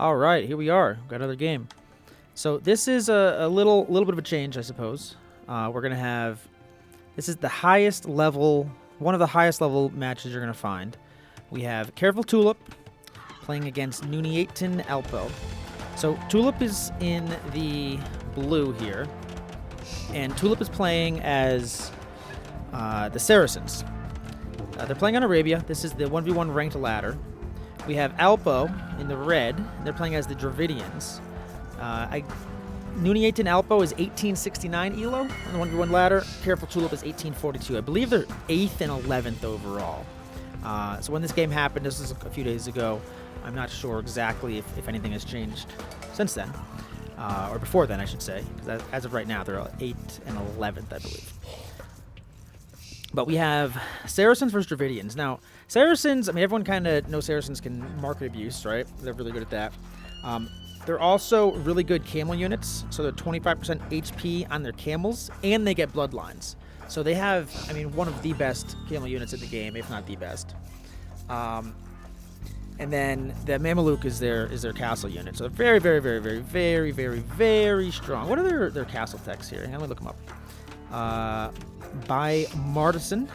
All right, here we are. Got another game. So this is a little bit of a change, I suppose. We're gonna have. This is the highest level, one of the highest level matches you're gonna find. We have Careful Tulip playing against Nuneaton ALPO. So Tulip is in the blue here, and Tulip is playing as the Saracens. They're playing on Arabia. This is the 1v1 ranked ladder. We have ALPO in the red. And they're playing as the Dravidians. Nuneaton ALPO is 1869 ELO on the 1v1 ladder. Careful Tulip is 1842. I believe they're 8th and 11th overall. So when this game happened, this was a few days ago, I'm not sure exactly if anything has changed since then. Or before then, I should say. Because as of right now, they're 8th and 11th, I believe. But we have Saracens versus Dravidians. Now, Saracens, I mean, everyone kind of knows Saracens can market abuse, right? They're really good at that. They're also really good camel units, so they're 25% HP on their camels, and they get bloodlines. So they have, I mean, one of the best camel units in the game, if not the best. And then the Mameluke is their castle unit. So very, very, very, very, very, very, very strong. What are their castle techs here? Let me look them up. By Martisan,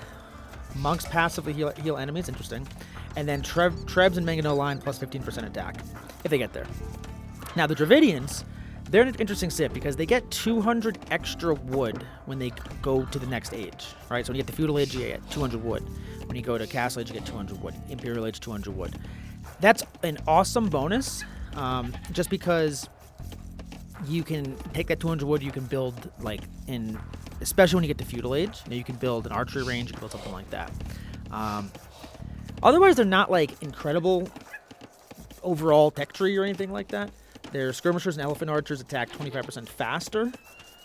monks passively heal enemies. Interesting. And then Trebs and Mangano line plus 15% attack if they get there. Now the Dravidians, they're an interesting civ because they get 200 extra wood when they go to the next age. Right. So when you get the feudal age, you get 200 wood. When you go to castle age, you get 200 wood. Imperial age, 200 wood. That's an awesome bonus, just because you can take that 200 wood, you can build, like, especially when you get to feudal age, you can build an archery range, you can build something like that. Otherwise, they're not, like, incredible overall tech tree or anything like that. Their skirmishers and elephant archers attack 25% faster,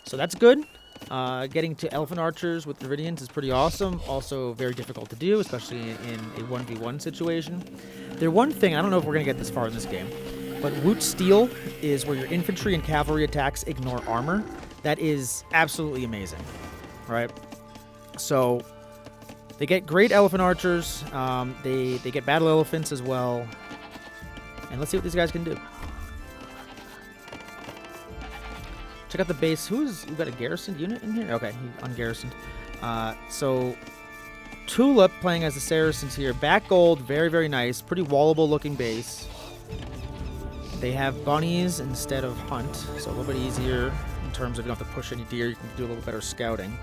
so that's good. Getting to elephant archers with Dravidians is pretty awesome. Also very difficult to do, especially in a 1v1 situation. Their one thing, I don't know if we're going to get this far in this game, but Woot Steel is where your infantry and cavalry attacks ignore armor. That is absolutely amazing, right? So they get great elephant archers. They get battle elephants as well. And let's see what these guys can do. Check out the base. We've got a garrisoned unit in here? Okay, ungarrisoned. So, Tulip playing as the Saracens here. Back gold, very, very nice. Pretty wallable looking base. They have bunnies instead of hunt, so a little bit easier in terms of you don't have to push any deer. You can do a little better scouting.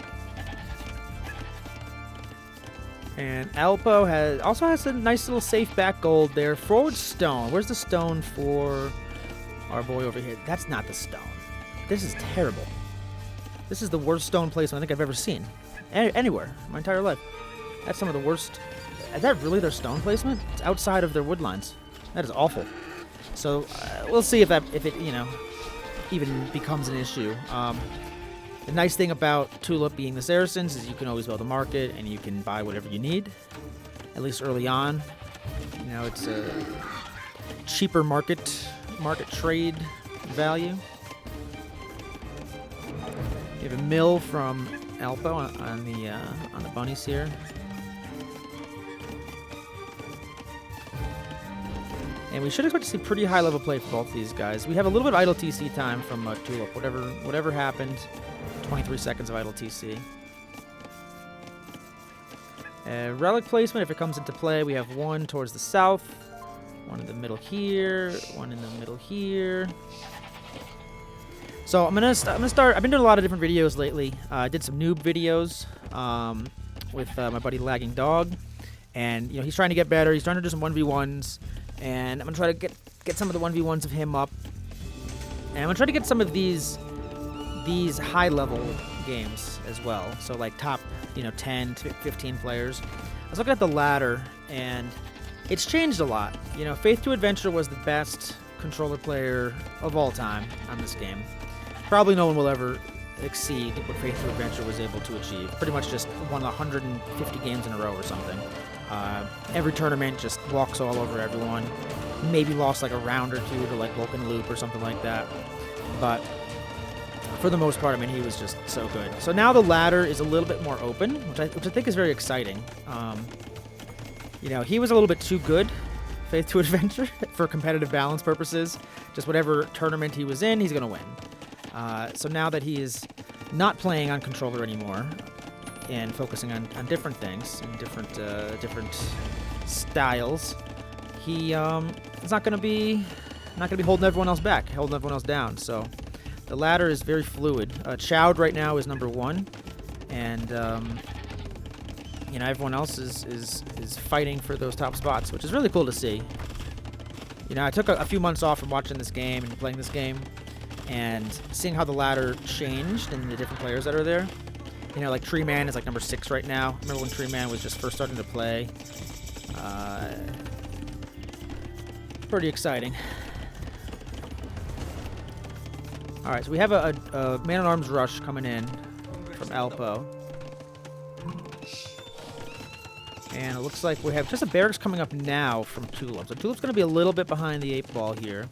And ALPO also has a nice little safe back gold there. Forward stone. Where's the stone for our boy over here? That's not the stone. This is terrible. This is the worst stone placement I think I've ever seen. Anywhere. My entire life. That's some of the worst. Is that really their stone placement? It's outside of their wood lines. That is awful. So, we'll see if it, even becomes an issue. The nice thing about Tulip being the Saracens is you can always build a market and you can buy whatever you need. At least early on. It's a cheaper market trade value. You have a mill from ALPO on the bunnies here. And we should expect to see pretty high level play for both of these guys. We have a little bit of idle TC time from Tulip. Whatever happened, 23 seconds of idle TC. Relic placement, if it comes into play, we have one towards the south, one in the middle here, one in the middle here. So I'm gonna start. I've been doing a lot of different videos lately. I did some noob videos with my buddy Lagging Dog, and he's trying to get better. He's trying to do some 1v1s, and I'm gonna try to get some of the 1v1s of him up, and I'm gonna try to get some of these high level games as well. So like top 10 to 15 players. I was looking at the ladder, and it's changed a lot. Faith to Adventure was the best controller player of all time on this game. Probably no one will ever exceed what Faith to Adventure was able to achieve. Pretty much just won 150 games in a row or something. Every tournament just walks all over everyone. Maybe lost like a round or two to like Vulcan Loop or something like that. But for the most part, I mean, he was just so good. So now the ladder is a little bit more open, which I think is very exciting. He was a little bit too good Faith to Adventure for competitive balance purposes. Just whatever tournament he was in, he's going to win. So now that he is not playing on controller anymore and focusing on different things and different styles, he is not going to be holding everyone else back, holding everyone else down. So the ladder is very fluid. Chowd right now is number 1, and you know, everyone else is fighting for those top spots, which is really cool to see. You know, I took a few months off from watching this game and playing this game, and seeing how the ladder changed and the different players that are there. You know, like Tree Man is like number 6 right now. Remember when Tree Man was just first starting to play? Pretty exciting. All right, so we have a man-at-arms rush coming in from ALPO. And it looks like we have just a barracks coming up now from Tulip. So Tulip's going to be a little bit behind the 8 ball here.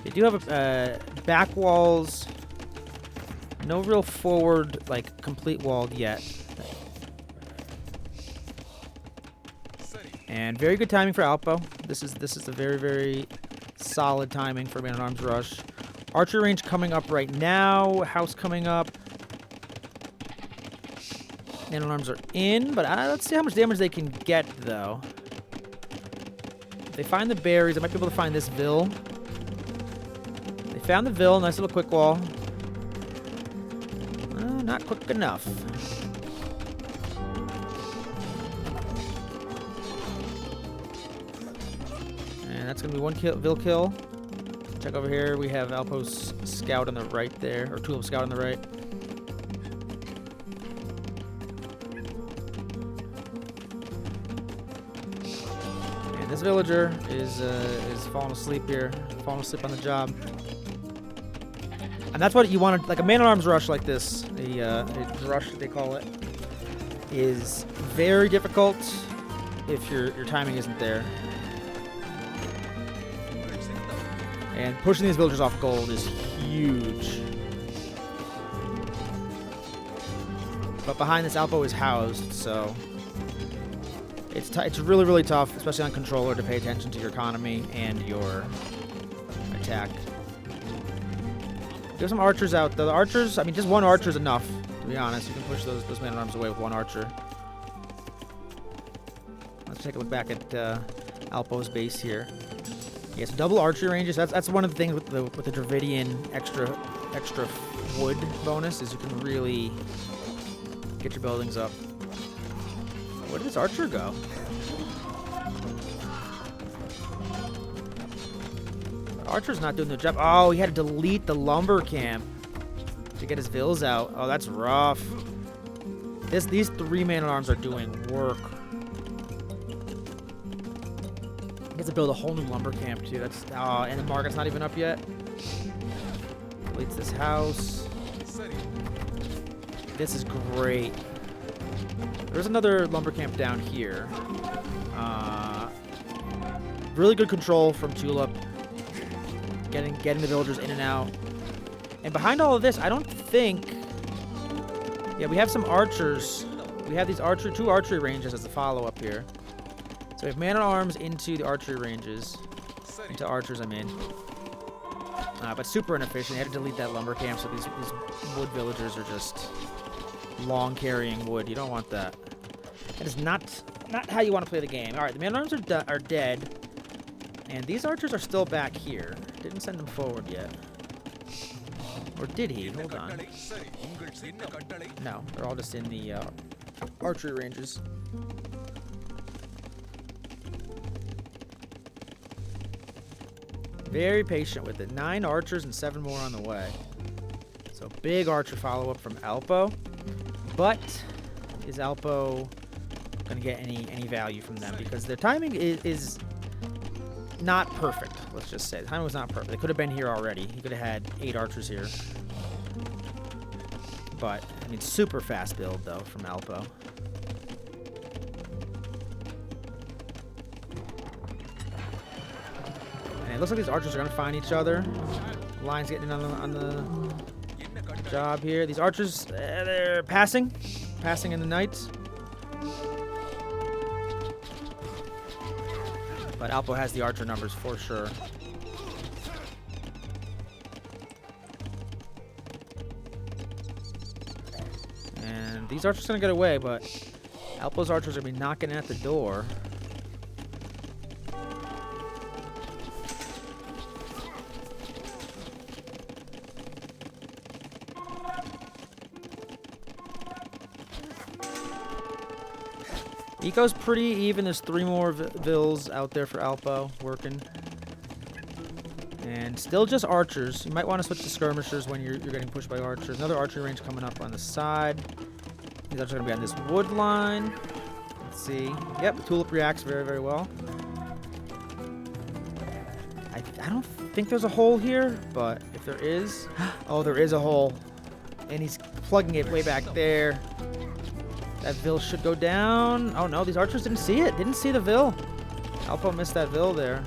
They do have back walls. No real forward, like, complete walled yet. And very good timing for ALPO. This is a very, very solid timing for man-at-arms rush. Archery range coming up right now. House coming up. Man-at-arms are in, but let's see how much damage they can get, though. If they find the berries, they might be able to find this Vill. They found the Vill. Nice little quick wall. Not quick enough. And that's going to be one Vill kill. Check over here. We have ALPO's scout on the right there, or Tulip scout on the right. This villager is falling asleep here, falling asleep on the job, and that's what you want. Like a man-at-arms rush like this, a rush they call it, is very difficult if your timing isn't there. And pushing these villagers off gold is huge. But behind this, ALPO is housed, so. It's really, really tough, especially on controller, to pay attention to your economy and your attack. There's some archers out there. The archers, I mean, just one archer is enough, to be honest. You can push those man-at-arms away with one archer. Let's take a look back at ALPO's base here. Yes, double archery ranges. That's one of the things with the Dravidian extra wood bonus, is you can really get your buildings up. Where did this archer go? Archer's not doing the job. Oh, he had to delete the lumber camp to get his vills out. Oh, that's rough. These 3 man-at-arms are doing work. He has to build a whole new lumber camp too. That's and the market's not even up yet. Deletes this house. This is great. There's another lumber camp down here. Really good control from Tulip. Getting the villagers in and out. And behind all of this, I don't think. Yeah, we have some archers. We have these 2 archery ranges as a follow-up here. So we have man-at-arms into the archery ranges. Into archers, I mean. But super inefficient. They had to delete that lumber camp, so these wood villagers are just long carrying wood. You don't want that. That is not how you want to play the game. All right, the man-at-arms are dead, and these archers are still back here. Didn't send them forward yet, or did he? Hold on. No, they're all just in the archery ranges. Very patient with it. 9 archers and 7 more on the way. So big archer follow-up from ALPO. But is ALPO going to get any value from them? Because their timing is not perfect. Let's just say the timing was not perfect. They could have been here already. He could have had 8 archers here. But I mean, super fast build though from ALPO. And it looks like these archers are going to find each other. Lion's getting in on the job here. These archers, they're passing in the night. But Alpo has the archer numbers for sure. And these archers are going to get away, but Alpo's archers are going to be knocking at the door. Eco's pretty even. There's 3 more vills out there for Alpo working. And still just archers. You might want to switch to skirmishers when you're getting pushed by archers. Another archery range coming up on the side. These archers are going to be on this wood line. Let's see. Yep, the Tulip reacts very, very well. I don't think there's a hole here, but if there is... Oh, there is a hole. And he's plugging it way back there. That Vill should go down. Oh no, these archers didn't see it. Didn't see the Vill. Alpo missed that Vill there.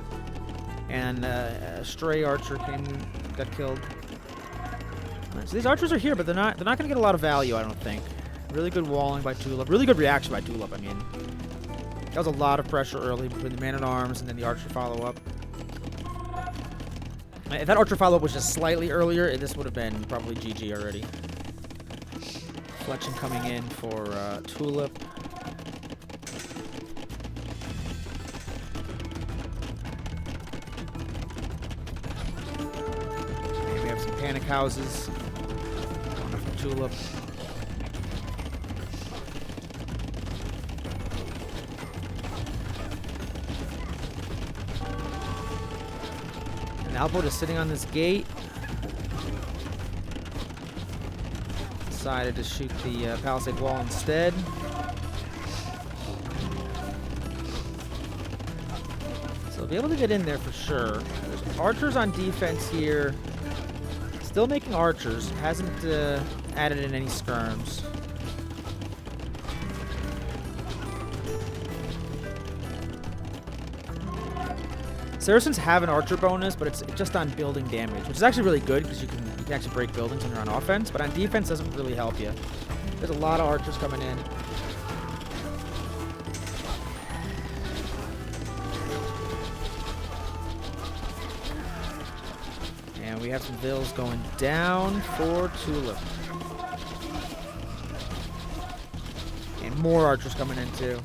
And a stray archer got killed. Right, so these archers are here, but they're not going to get a lot of value, I don't think. Really good walling by Tulip. Really good reaction by Tulip. I mean, that was a lot of pressure early between the man-at-arms and then the archer follow-up. If that archer follow-up was just slightly earlier, this would have been probably GG already. Fletching coming in for Tulip. And we have some panic houses. One for Tulip. And Alpo is sitting on this gate. Decided to shoot the palisade wall instead. So they'll be able to get in there for sure. There's archers on defense here. Still making archers. Hasn't added in any skirms. Saracens have an archer bonus, but it's just on building damage, which is actually really good because you can actually break buildings when you're on offense, but on defense doesn't really help you. There's a lot of archers coming in. And we have some vills going down for Tulip. And more archers coming in too.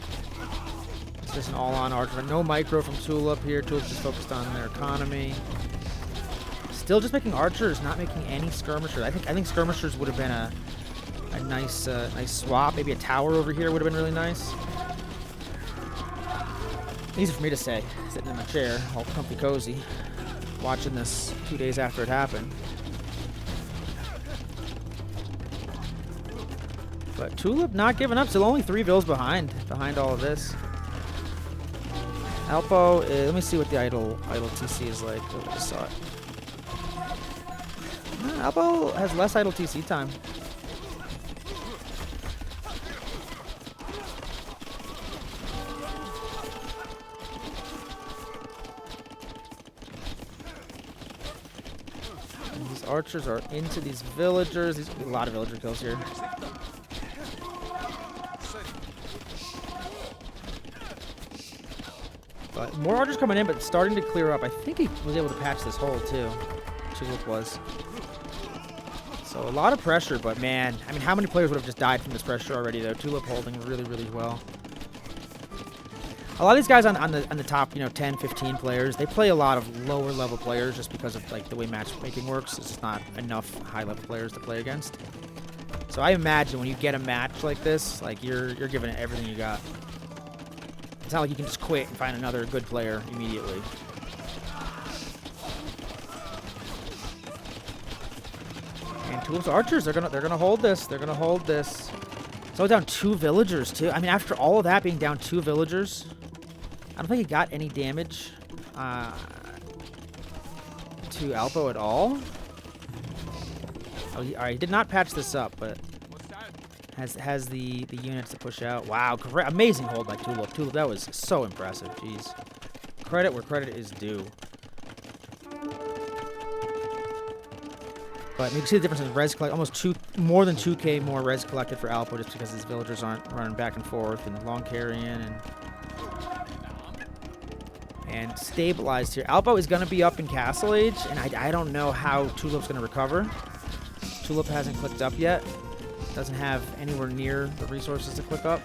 It's just an all-on archer. No micro from Tulip here. Tulip's just focused on their economy. Still just making archers, not making any skirmishers. I think skirmishers would have been a nice nice swap. Maybe a tower over here would have been really nice. Easy for me to say, sitting in my chair, all comfy cozy, watching this 2 days after it happened. But Tulip not giving up. Still only 3 vills behind all of this. Alpo, let me see what the idle TC is like. I just saw it. Alpo has less idle TC time. And these archers are into these villagers. There's a lot of villager kills here. But more archers coming in, but starting to clear up. I think he was able to patch this hole too. Tulip was. So a lot of pressure, but man, I mean, how many players would have just died from this pressure already, though? Tulip holding really, really well. A lot of these guys on the top, 10, 15 players, they play a lot of lower level players just because of like the way matchmaking works. It's just not enough high level players to play against. So I imagine when you get a match like this, like you're giving it everything you got. It's not like you can just quit and find another good player immediately. And Tulip's archers, they're gonna hold this. They're gonna hold this. So down 2 villagers too. I mean, after all of that being down 2 villagers, I don't think he got any damage to Alpo at all. Oh, he did not patch this up, but has the units to push out. Wow, amazing hold by Tulip. Tulip, that was so impressive. Jeez, credit where credit is due. But you can see the difference in res collect. Almost more than 2K more res collected for Alpo just because his villagers aren't running back and forth and long carrying and stabilized here. Alpo is going to be up in Castle Age, and I don't know how Tulip's going to recover. Tulip hasn't clicked up yet. Doesn't have anywhere near the resources to click up.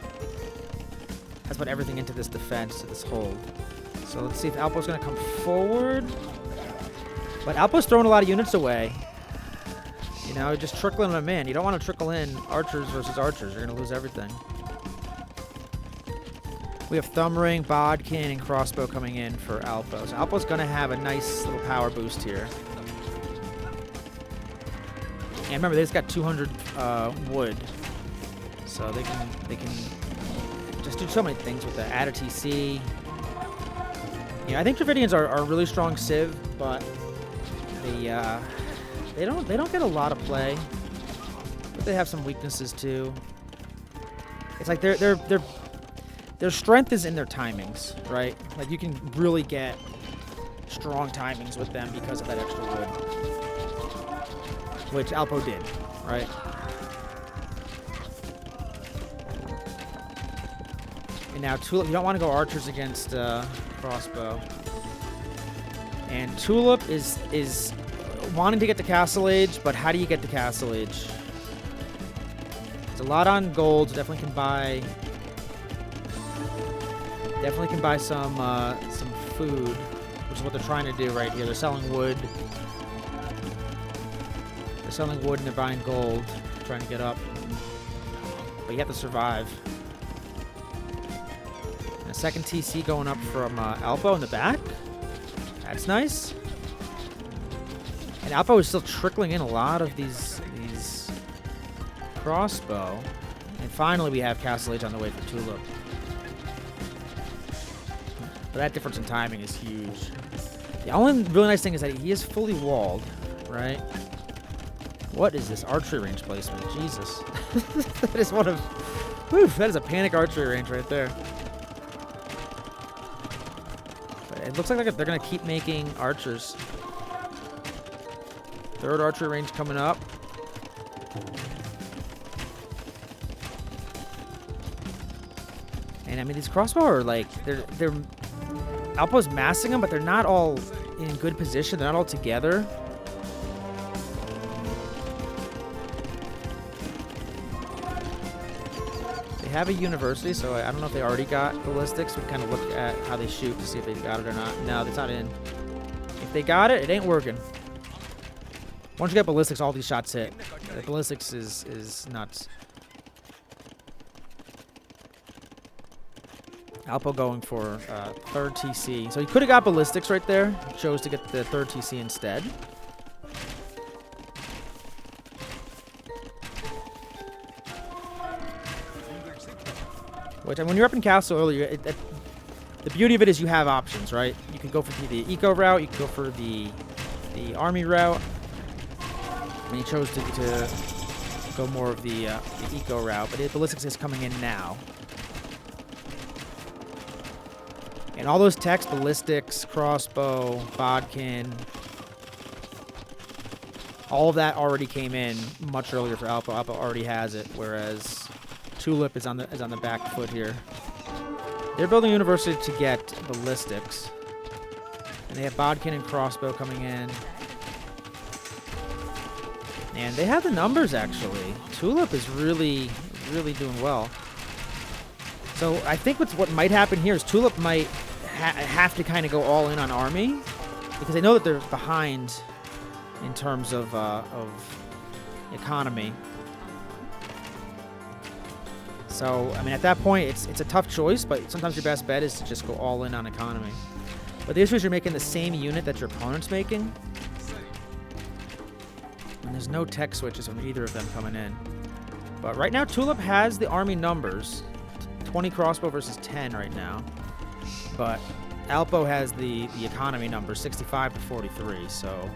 Has put everything into this defense, to this hold. So let's see if Alpo's going to come forward. But Alpo's throwing a lot of units away. You know, just trickling them in. You don't want to trickle in archers versus archers. You're going to lose everything. We have Thumb Ring, Bodkin, and Crossbow coming in for Alpo. So Alpo's going to have a nice little power boost here. And remember, they just got 200 wood. So they can just do so many things with that. Add a TC. Yeah, I think Dravidians are a really strong Civ, but they don't get a lot of play. But they have some weaknesses too. It's like their strength is in their timings, right? Like you can really get strong timings with them because of that extra wood, which Alpo did, right? And now Tulip, you don't want to go archers against Crossbow. And Tulip is wanting to get to Castle Age, but how do you get to Castle Age? It's a lot on gold. Definitely can buy some food, which is what they're trying to do right here. They're selling wood. They're selling wood and they're buying gold, trying to get up. But you have to survive. And a second TC going up from Alpo in the back. That's nice. And Alpo is still trickling in a lot of these crossbow. And finally we have Castle Age on the way for Tulip. But that difference in timing is huge. The only really nice thing is that he is fully walled, right? What is this archery range placement? Jesus. That is one of... Whew, that is a panic archery range right there. But it looks like they're going to keep making archers. Third archery range coming up. And I mean, these crossbow are like... They're Alpo's massing them, but they're not all in good position. They're not all together. They have a university, so I don't know if they already got ballistics. We kind of look at how they shoot to see if they got it or not. No, it's not in. If they got it, it ain't working. Once you get ballistics, all these shots hit. The ballistics is nuts. Alpo going for third TC. So he could have got ballistics right there. Chose to get the third TC instead. Which, and when you're up in Castle earlier, the beauty of it is you have options, right? You can go for the eco route. You can go for the army route. And he chose to go more of the eco route. But ballistics is coming in now. And all those techs, ballistics, crossbow, bodkin, all of that already came in much earlier for Alpo. Alpo already has it, whereas Tulip is on the back foot here. They're building a university to get ballistics. And they have bodkin and crossbow coming in. And they have the numbers, actually. Tulip is really, really doing well. So I think what might happen here is Tulip might have to kind of go all in on army because they know that they're behind in terms of economy. So I mean, at that point, it's a tough choice, but sometimes your best bet is to just go all in on economy. But the issue is you're making the same unit that your opponent's making, and there's no tech switches from either of them coming in. But right now, Tulip has the army numbers. 20 crossbow versus 10 right now. But Alpo has the economy number, 65 to 43, so...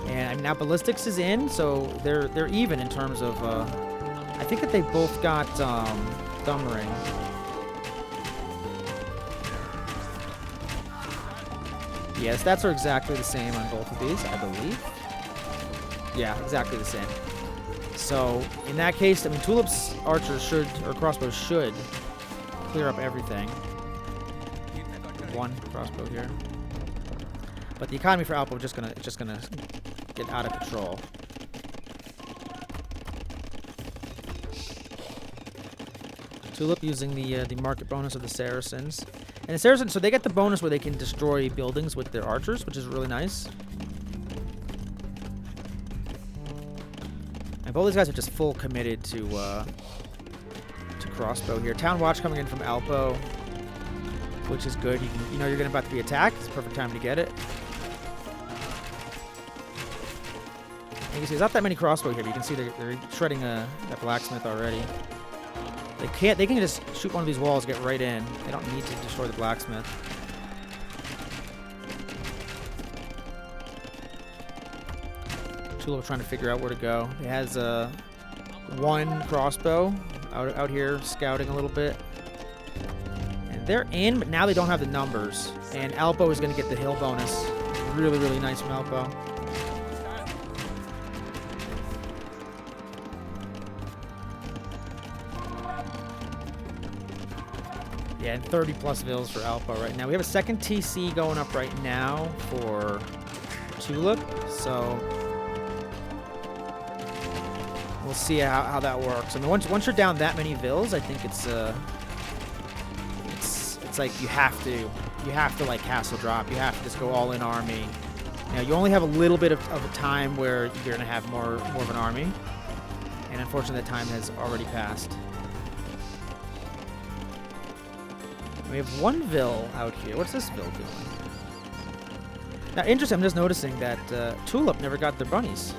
And I mean, now ballistics is in, so they're even in terms of... I think that they both got thumb ring. Yeah, stats are exactly the same on both of these, I believe. Yeah, exactly the same. So in that case, I mean, Tulip's archers should, or crossbows should, clear up everything. One crossbow here, but the economy for Alpo is just gonna get out of control. Tulip using the market bonus of the Saracens, and the Saracens, so they get the bonus where they can destroy buildings with their archers, which is really nice. And both these guys are just full committed to crossbow here. Town Watch coming in from Alpo, which is good. You know you're about to be attacked. It's the perfect time to get it. And you can see there's not that many crossbow here, but you can see they're shredding that blacksmith already. They can just shoot one of these walls, get right in. They don't need to destroy the blacksmith. Tulip trying to figure out where to go. He has one crossbow out here scouting a little bit. And they're in, but now they don't have the numbers. And Alpo is going to get the hill bonus. Really, really nice from Alpo. Yeah, and 30 plus vills for Alpo right now. We have a second TC going up right now for Tulip, so we'll see how that works. I mean, once you're down that many vills, I think it's like you have to like castle drop. You have to just go all in army. Now you only have a little bit of a time where you're gonna have more of an army, and unfortunately that time has already passed. We have one vill out here. What's this vill doing? Now, interesting, I'm just noticing that Tulip never got their bunnies.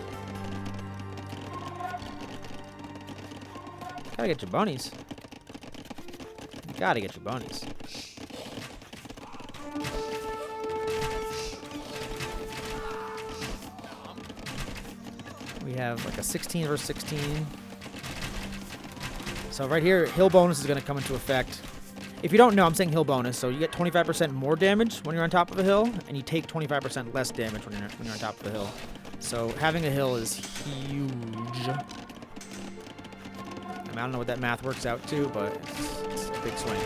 Gotta get your bunnies. You gotta get your bunnies. We have like a 16 versus 16. So right here, hill bonus is gonna come into effect. If you don't know, I'm saying hill bonus, so you get 25% more damage when you're on top of a hill, and you take 25% less damage when you're on top of a hill. So having a hill is huge. I mean, I don't know what that math works out to, but it's a big swing.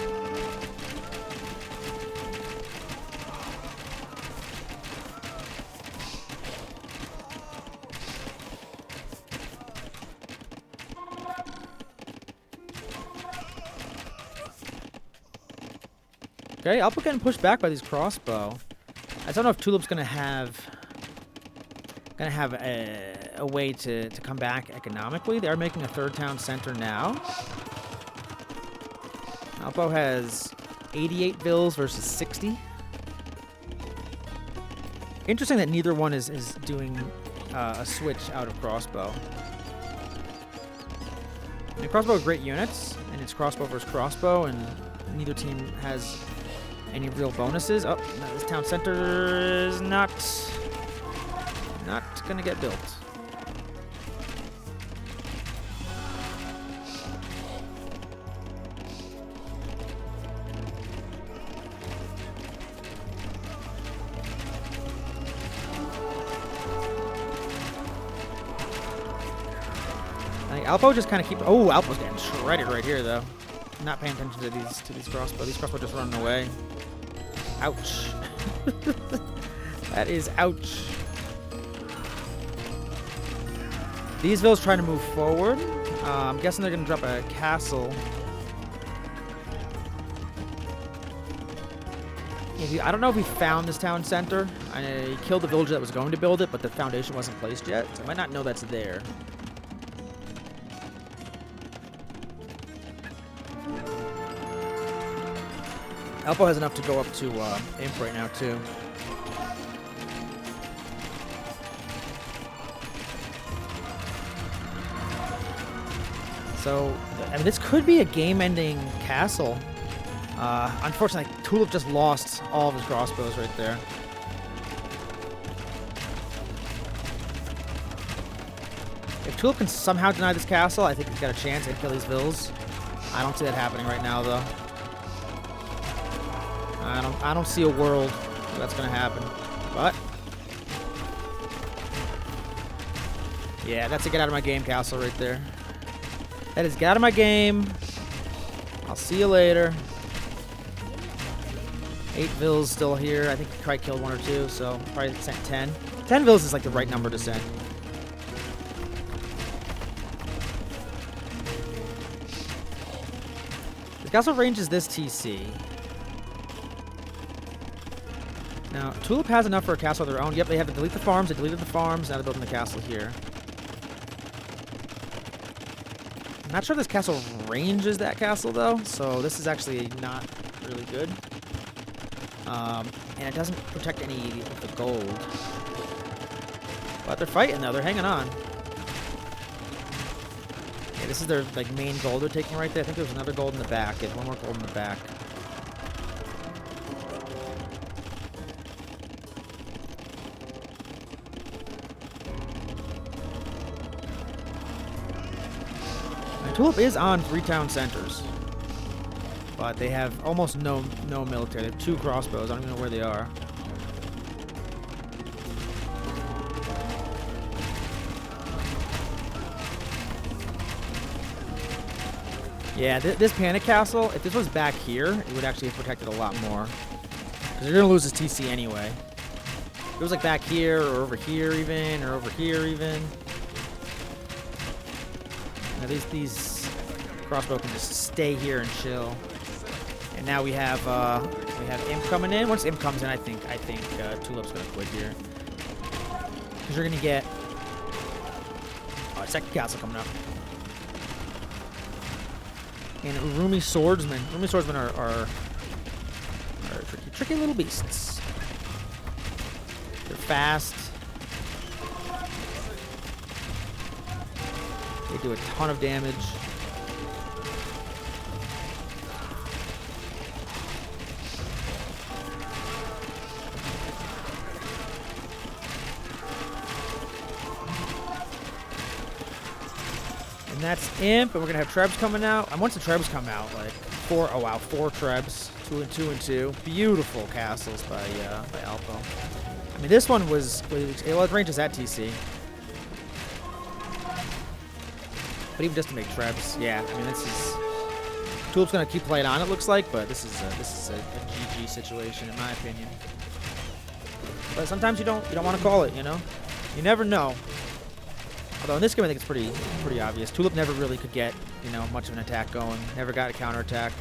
Okay, Alpo getting pushed back by these crossbow. I don't know if Tulip's gonna have a way to come back economically. They are making a third town center now. Alpo has 88 vills versus 60. Interesting that neither one is doing a switch out of crossbow. And crossbow are great units, and it's crossbow versus crossbow, and neither team has any real bonuses. Oh, no, this town center is not gonna get built. I think Alpo just kind of keep. Oh, Alpo's getting shredded right here, though. Not paying attention to these crossbow. These crossbow just running away. Ouch. That is ouch. These vills trying to move forward. I'm guessing they're going to drop a castle. I don't know if he found this town center. He killed the villager that was going to build it, but the foundation wasn't placed yet. So I might not know that's there. Alpo has enough to go up to Imp right now, too. So, I mean, this could be a game-ending castle. Unfortunately, Tulip just lost all of his crossbows right there. If Tulip can somehow deny this castle, I think he's got a chance to kill these vills. I don't see that happening right now, though. I don't see a world where that's gonna happen. But Yeah, that's a get out of my game castle right there. That is get out of my game. I'll see you later. 8 vills still here. I think he probably killed 1 or 2, so probably sent 10. 10 vills is like the right number to send. The castle range is this TC. Now, Tulip has enough for a castle of their own. Yep, they have to delete the farms. They deleted the farms. Now they're building the castle here. I'm not sure this castle ranges that castle, though, so this is actually not really good. And it doesn't protect any of the gold. But they're fighting, though. They're hanging on. Yeah, this is their like main gold they're taking right there. I think there's another gold in the back. There's one more gold in the back. Tulip is on 3 town centers, but they have almost no military. They have 2 crossbows. I don't even know where they are. Yeah, this panic castle, if this was back here, it would actually have protected a lot more. Because you're going to lose this TC anyway. If it was like back here, or over here even, or over here even. Now these crossbow can just stay here and chill. And now we have Imp coming in. Once Imp comes in, I think Tulip's gonna quit here, because you're gonna get a second castle coming up. And Urumi swordsmen. Urumi swordsmen are tricky little beasts. They're fast. They do a ton of damage. And that's Imp, and we're gonna have Trebs coming out. And once the Trebs come out, like 4 Trebs, 2 and 2 and 2. Beautiful castles by Alpo. I mean, this one was it ranges at TC. But even just to make Trebs, yeah. I mean, this is Tulip's gonna keep playing on. It looks like, but this is a GG situation in my opinion. But sometimes you don't want to call it, you know. You never know. Although in this game, I think it's pretty obvious. Tulip never really could get much of an attack going. Never got a counterattack.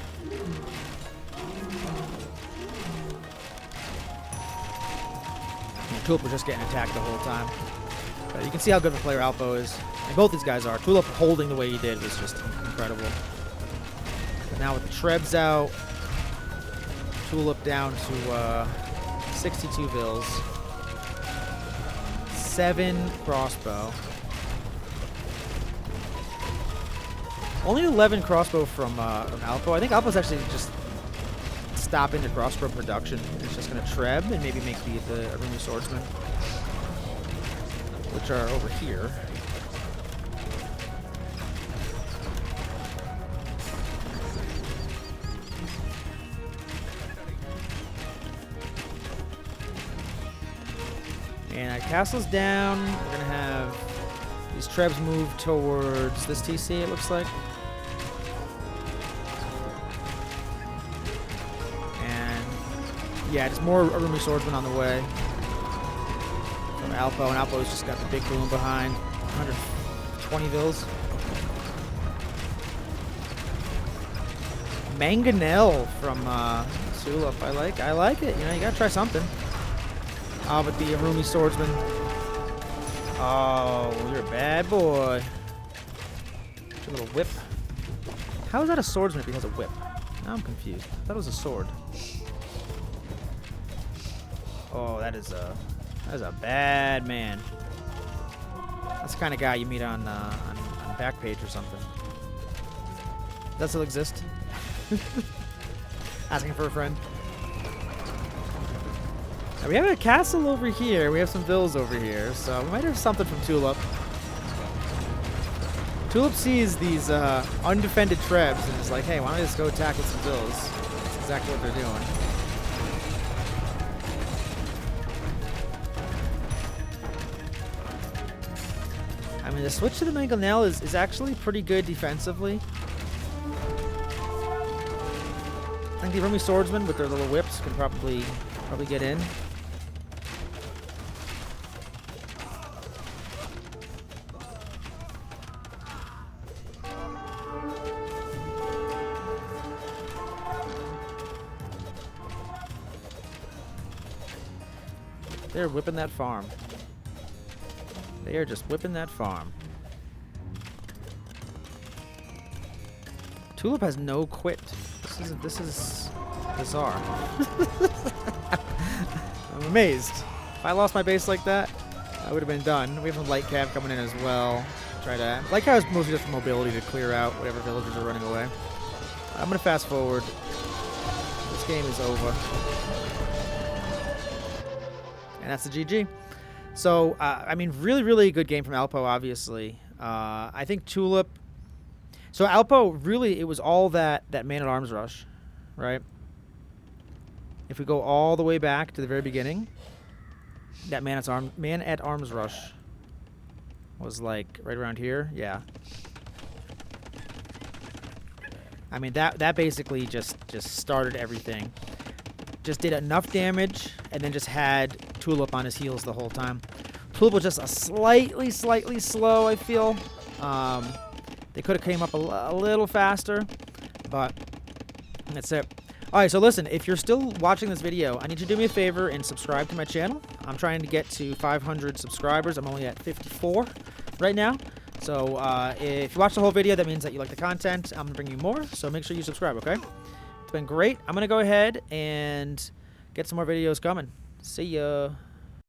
Tulip was just getting attacked the whole time. But you can see how good of a player Alpo is. And both these guys are. Tulip holding the way he did was just incredible. But now with the Trebs out, Tulip down to 62 vills. 7 crossbow. Only 11 crossbow from Alpo. I think Alpo's actually just stopping the crossbow production. It's just going to Treb and maybe make the Urumi swordsmen, which are over here. And our castle's down. We're going to have these Trebs move towards this TC, it looks like. And yeah, just more Urumi swordsmen on the way from Alpo. And Alpo's just got the big boom behind. 120 vills. Mangonel from Tulip. I like it. You gotta try something. But the Urumi swordsman. Oh, you're a bad boy. A little whip. How is that a swordsman if he has a whip? Now I'm confused. I thought it was a sword. Oh, that is a bad man. That's the kind of guy you meet on Backpage or something. Does that still exist? Asking for a friend. Now we have a castle over here. We have some vills over here. So we might have something from Tulip. Tulip sees these undefended Trebs and is like, hey, why don't I just go attack with some vills? That's exactly what they're doing. I mean, the switch to the mangonel is actually pretty good defensively. I think the Rumi swordsmen with their little whips can probably get in. They're whipping that farm. They are just whipping that farm. Tulip has no quit. This is bizarre. I'm amazed. If I lost my base like that, I would have been done. We have some light cav coming in as well. Try to light cav is mostly just for mobility to clear out whatever villagers are running away. I'm gonna fast forward. This game is over. And that's the GG. So, I mean, really, really good game from Alpo, obviously. I think Tulip... So, Alpo, really, it was all that man-at-arms rush, right? If we go all the way back to the very beginning, that man-at-arms rush was, like, right around here. Yeah. I mean, that basically just started everything. Just did enough damage, and then just had Tulip on his heels the whole time. Tulip was just a slightly slow, I feel. They could have came up a little faster, but that's it. All right, so listen, if you're still watching this video, I need you to do me a favor and subscribe to my channel. I'm trying to get to 500 subscribers. I'm only at 54 right now. So if you watch the whole video, that means that you like the content. I'm going to bring you more, so make sure you subscribe, okay? It's been great. I'm going to go ahead and get some more videos coming. See ya.